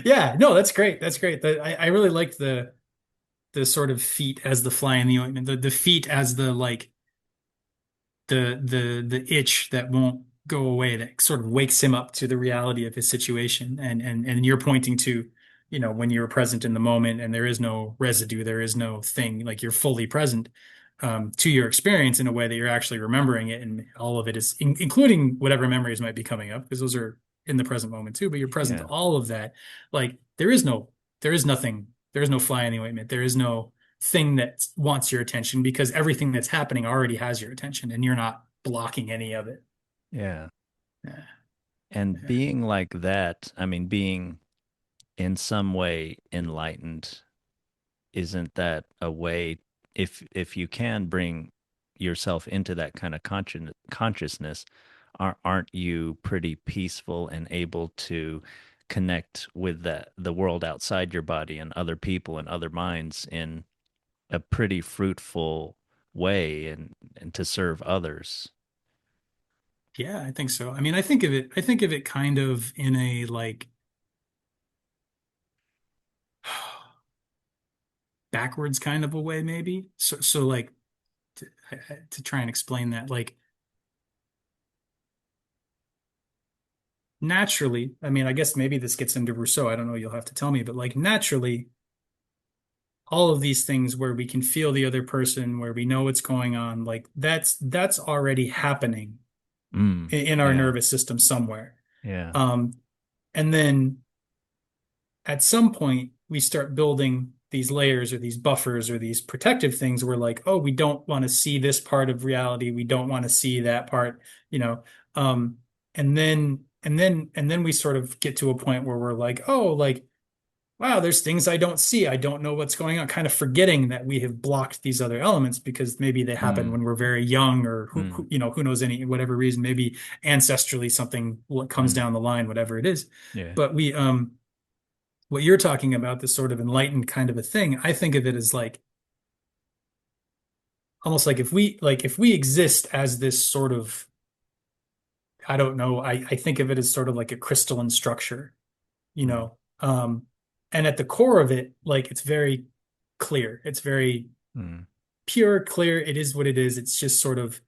Yeah, no, that's great. That's great. I really like the sort of feet as the fly in the ointment, the feet as the like the itch that won't go away, that sort of wakes him up to the reality of his situation. And you're pointing to, when you're present in the moment and there is no residue, there is no thing, like you're fully present to your experience in a way that you're actually remembering it, and all of it is including whatever memories might be coming up, because those are in the present moment too, but you're present to Yeah. all of that. Like there is no fly in the ointment. There is no thing that wants your attention, because everything that's happening already has your attention and you're not blocking any of it. Yeah. Yeah. And Yeah. being like that, I mean, being in some way enlightened, isn't that a way, if you can bring yourself into that kind of consciousness, aren't you pretty peaceful and able to connect with the world outside your body and other people and other minds in a pretty fruitful way, and to serve others? Yeah, I think so. I mean, I think of it kind of in a like backwards kind of a way, maybe. So like to try and explain that, like naturally, I mean, I guess maybe this gets into Rousseau. I don't know, you'll have to tell me, but like naturally, all of these things where we can feel the other person, where we know what's going on, like that's already happening Mm, in our yeah. nervous system somewhere. Yeah. Um, and then at some point, we start building these layers or these buffers or these protective things. We're like, oh, we don't want to see this part of reality. We don't want to see that part, you know. Um, and then we sort of get to a point where we're like, oh, like, wow, there's things I don't see. I don't know what's going on, kind of forgetting that we have blocked these other elements because maybe they happen Mm, when we're very young, or mm, who knows, any whatever reason, maybe ancestrally something what comes mm. down the line, whatever it is. Yeah. But what you're talking about, this sort of enlightened kind of a thing, I think of it as like almost like if we exist as this sort of, I don't know, I think of it as sort of like a crystalline structure, you Mm, know. And at the core of it, like it's very clear. It's very mm, pure, clear. It is what it is. It's just sort of,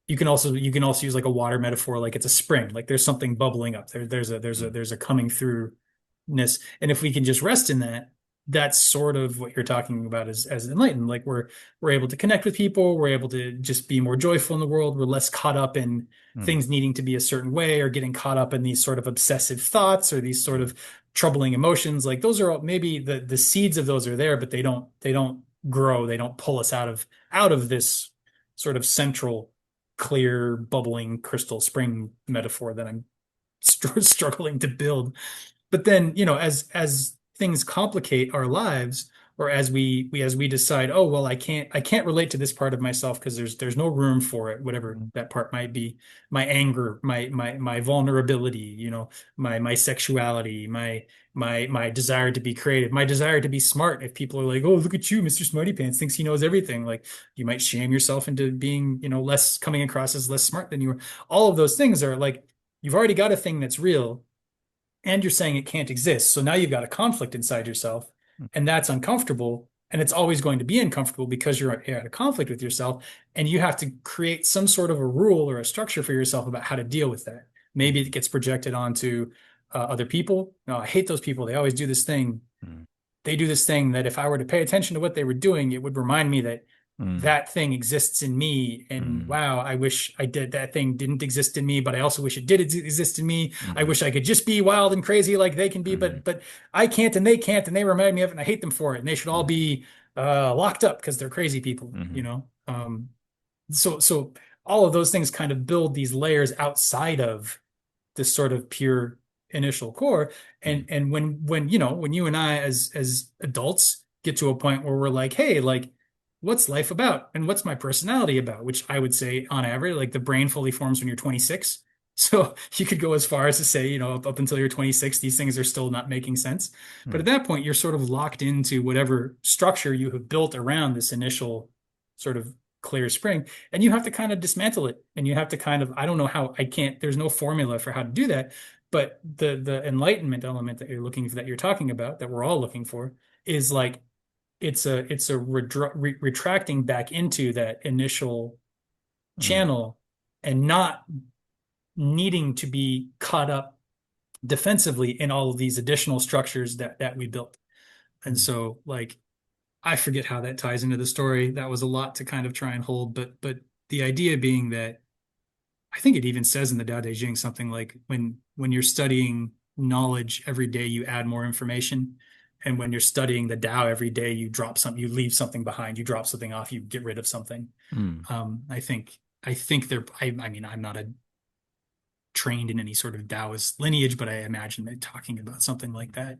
you can also use like a water metaphor, like it's a spring, like there's something bubbling up there. mm, There's a coming through ness. And if we can just rest in that, that's sort of what you're talking about as enlightened. Like we're able to connect with people, we're able to just be more joyful in the world, we're less caught up in mm, things needing to be a certain way, or getting caught up in these sort of obsessive thoughts or these sort mm, of troubling emotions. Like those are all, maybe the seeds of those are there, but they don't grow, they don't pull us out of this sort of central, clear, bubbling crystal spring metaphor that I'm struggling to build. But then, as things complicate our lives, or as we decide, oh, well, I can't relate to this part of myself because there's no room for it, whatever mm, that part might be. My anger, my vulnerability, my sexuality, my desire to be creative, my desire to be smart. If people are like, oh, look at you, Mr. Smarty Pants, thinks he knows everything, like you might shame yourself into being, less, coming across as less smart than you are. All of those things are like, you've already got a thing that's real, and you're saying it can't exist. So now you've got a conflict inside yourself, mm, and that's uncomfortable. And it's always going to be uncomfortable because you're at a conflict with yourself, and you have to create some sort of a rule or a structure for yourself about how to deal with that. Maybe it mm, gets projected onto other people. No, I hate those people. They always do this thing. mm, They do this thing that if I were to pay attention to what they were doing, it would remind me that mm, that thing exists in me. And mm, wow, I wish I did, that thing didn't exist in me, but I also wish it did exist in me. I mm, wish I could just be wild and crazy like they can be, mm, but I can't and they can't, and they remind me of it, and I hate them for it. And they should all mm, be locked up because they're crazy people, you mm, know? So all of those things kind of build these layers outside of this sort of pure initial core. mm, And when you and I as adults get to a point where we're like, hey, like what's life about and what's my personality about, which I would say on average, like the brain fully forms when you're 26. So you could go as far as to say, up until you're 26, these things are still not making sense. But mm, at that point, you're sort of locked into whatever structure you have built around this initial sort of clear spring, and you have to kind of dismantle it, and you have to kind of, I don't know how, I can't, there's no formula for how to do that, But the enlightenment element that you're talking about, that we're all looking for, is like it's a retracting back into that initial Mm, channel and not needing to be caught up defensively in all of these additional structures that we built. And mm, so like I forget how that ties into the story. That was a lot to kind of try and hold, but the idea being that I think it even says in the Tao Te Ching something like when you're studying knowledge every day, you add more information. And when you're studying the Tao every day, you leave something behind, you drop something off, you get rid of something. mm, I think I mean, I'm not trained in any sort of Taoist lineage, but I imagine they're talking about something like that.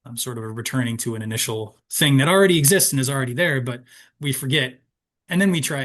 I'm sort of returning to an initial thing that already exists and is already there, but we forget. And then we try